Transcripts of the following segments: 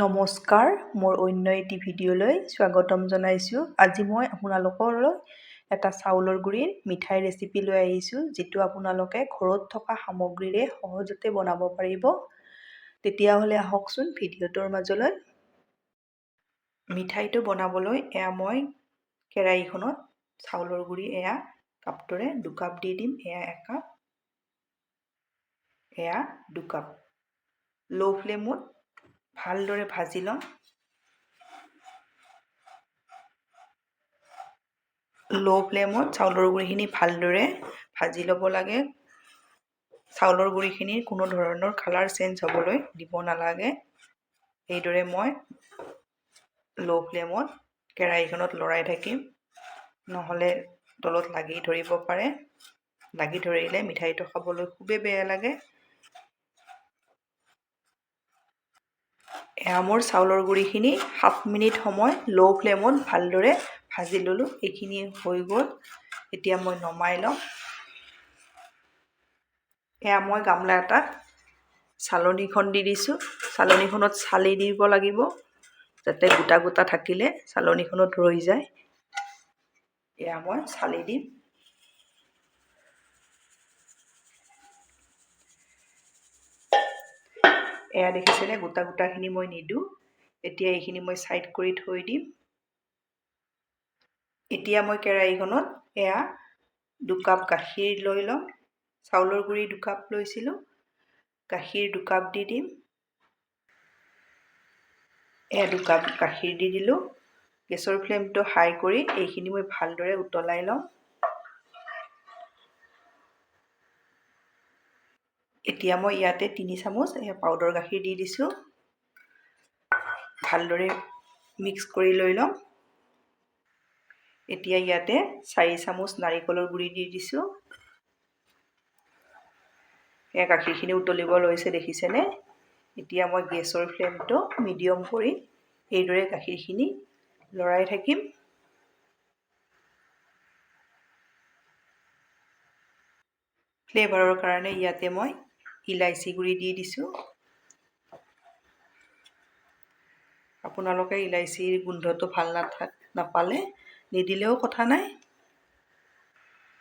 নমস্কাৰ, মোৰ অন্য এটি ভিডিঅ'লৈ স্বাগতম জনাইছোঁ। আজি মই আপোনালোকলৈ এটা চাউলৰ গুড়িৰ মিঠাই ৰেচিপি লৈ আহিছোঁ, যিটো আপোনালোকে ঘৰত থকা সামগ্ৰীৰে সহজতে বনাব পাৰিব। তেতিয়াহ'লে আহকচোন ভিডিঅ'টোৰ মাজলৈ। মিঠাইটো বনাবলৈ মই কেৰাহীখনত চাউলৰ গুড়ি কাপটোৰে 2 কাপ দি দিম। 1 কাপ, 2 কাপ। ল' ফ্লেমত ভালদৰে ভাজি ল'ম। ল' ফ্লেমত চাউলৰ গুড়িখিনি ভালদৰে ভাজি ল'ব লাগে। চাউলৰ গুড়িখিনিৰ কোনো ধৰণৰ কালাৰ চেঞ্জ হ'বলৈ দিব নালাগে। এইদৰে মই ল' ফ্লেমত কেৰাহীখনত লৰাই থাকিম, নহ'লে তলত লাগি ধৰিব পাৰে। লাগি ধৰিলে মিঠাইটো খাবলৈ খুবেই বেয়া লাগে। মোৰ চাউলৰ গুড়িখিনি 7 মিনিট সময় ল' ফ্লেমত ভালদৰে ভাজি ল'লোঁ। এইখিনি হৈ গ'ল। এতিয়া মই নমাই ল'ম। মই গামলা এটাত চালনীখন দি দিছোঁ। চালনীখনত চালি দিব লাগিব, যাতে গোটা গোটা থাকিলে চালনীখনত ৰৈ যায়। মই চালি দিম। দেখিছেনে, গোটা গোটাখিনি মই নিদিওঁ। এতিয়া এইখিনি মই ছাইড কৰি থৈ দিম। এতিয়া মই কেৰাহীখনত 2 কাপ গাখীৰ লৈ ল'ম। চাউলৰ গুড়ি 2 কাপ লৈছিলোঁ, গাখীৰ 2 কাপ দি দিম। 2 কাপ গাখীৰ দি দিলোঁ। গেছৰ ফ্লেমটো হাই কৰি এইখিনি মই ভালদৰে উতলাই ল'ম। এতিয়া মই ইয়াতে 3 চামুচ পাউডাৰ গাখীৰ দি দিছোঁ। ভালদৰে মিক্স কৰি লৈ ল'ম। এতিয়া ইয়াতে 4 চামুচ নাৰিকলৰ গুড়ি দি দিছোঁ। গাখীৰখিনি উতলিব লৈছে, দেখিছেনে? এতিয়া মই গেছৰ ফ্লেমটো মিডিয়াম কৰি এইদৰে গাখীৰখিনি লৰাই থাকিম। ফ্লেভাৰৰ কাৰণে ইয়াতে মই ইলাইচি গুড়ি দি দিছোঁ। আপোনালোকে ইলাইচিৰ গোন্ধটো ভাল নাপালে নিদিলেও কথা নাই।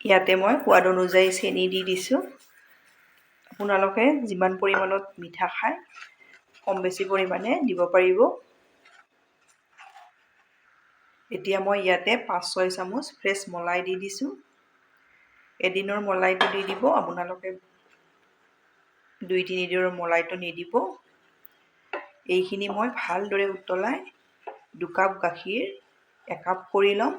ইয়াতে মই সোৱাদ অনুযায়ী চেনি দি দিছোঁ। আপোনালোকে যিমান পৰিমাণত মিঠা খায় কম বেছি পৰিমাণে দিব পাৰিব। এতিয়া মই ইয়াতে 5-6 চামুচ ফ্ৰেছ মলাই দি দিছোঁ। এদিনৰ মলাইটো দি দিব, আপোনালোকে 2-3 দিনৰ মলাইটো নিদিব। এইখিনি মই ভালদৰে উতলাই 2 কাপ গাখীৰ 1 কাপ কৰি ল'ম।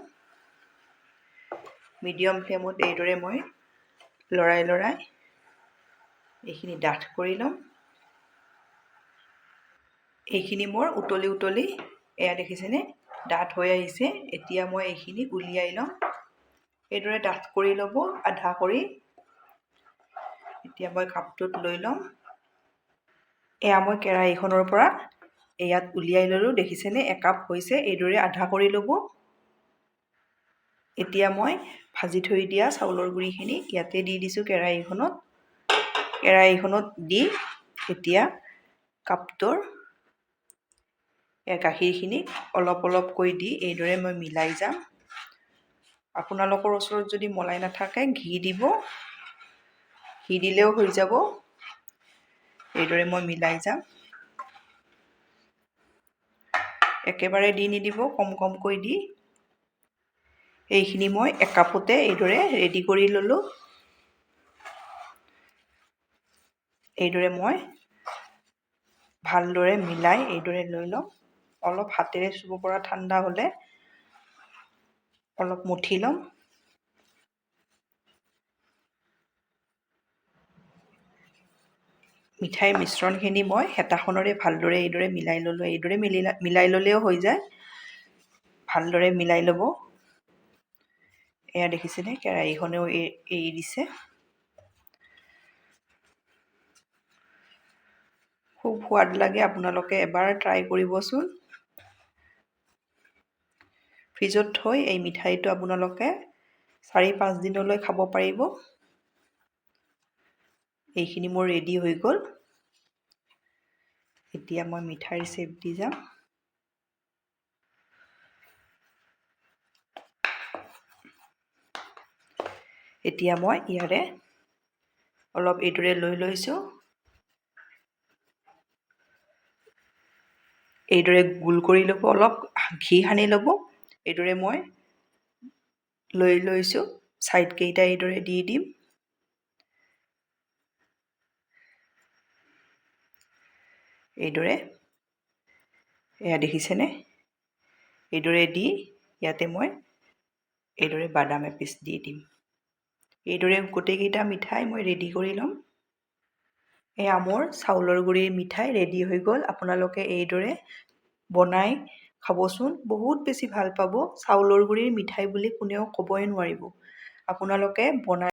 মিডিয়াম ফ্লেমত এইদৰে মই লৰাই এইখিনি ডাঠ কৰি ল'ম। এইখিনি মোৰ উতলি দেখিছেনে, ডাঠ হৈ আহিছে। এতিয়া মই এইখিনি উলিয়াই ল'ম। এইদৰে ডাঠ কৰি ল'ব, আধা কৰি। এতিয়া মই কাপটোত লৈ ল'ম। মই কেৰাহীখনৰ পৰা ইয়াত উলিয়াই ল'লোঁ, দেখিছেনে? 1 কাপ হৈছে। এইদৰে আধা কৰি ল'ব। এতিয়া মই ভাজি থৈ দিয়া চাউলৰ গুড়িখিনি ইয়াতে দি দিছোঁ কেৰাহীখনত দি এতিয়া কাপটোৰ গাখীৰখিনি অলপ অলপকৈ দি এইদৰে মই মিলাই যাম। আপোনালোকৰ ওচৰত যদি মলাই নাথাকে ঘি দিব, ঘি দিলেও হৈ যাব। এইদৰে মই মিলাই যাম। একেবাৰে দি নিদিব, কম কমকৈ দি। এইখিনি মই 1 কাপতে এইদৰে ৰেডি কৰি ল'লোঁ। এইদৰে মই ভালদৰে মিলাই এইদৰে লৈ ল'ম। অলপ হাতেৰে চুব পৰা ঠাণ্ডা হ'লে অলপ মঠি ল'ম। মিঠাইৰ মিশ্ৰণখিনি মই হেতাখনেৰে ভালদৰে এইদৰে মিলাই ল'লোঁ। এইদৰে মিলাই ল'লেও হৈ যায়। ভালদৰে মিলাই ল'ব। দেখিছেনে, কেৰাহীখনেও এৰি দিছে। খুব সোৱাদ লাগে, আপোনালোকে এবাৰ ট্ৰাই কৰিবচোন। ফ্ৰিজত থৈ এই মিঠাইটো আপোনালোকে 4-5 দিনলৈ খাব পাৰিব। এইখিনি মোৰ ৰেডি হৈ গ'ল। এতিয়া মই মিঠাইৰ শ্বেপ দি যাম। এতিয়া মই ইয়াৰে অলপ এইদৰে লৈ লৈছোঁ। এইদৰে গোল কৰি ল'ব, অলপ ঘি সানি ল'ব। এইদৰে মই লৈ লৈছোঁ। ছাইডকেইটা এইদৰে দি দিম। এইদৰে এয়া দেখিছেনে? এইদৰে দি ইয়াতে মই এইদৰে বাদাম এপিচ দি দিম। এইদৰে গোটেইকেইটা মিঠাই মই ৰেডি কৰি ল'ম। এয়া মোৰ চাউলৰ গুড়িৰ মিঠাই ৰেডি হৈ গ'ল। আপোনালোকে এইদৰে বনাই খাবচোন, বহুত বেছি ভাল পাব। চাউলৰ গুড়িৰ মিঠাই বুলি কোনেও ক'বই নোৱাৰিব। আপোনালোকে বনাই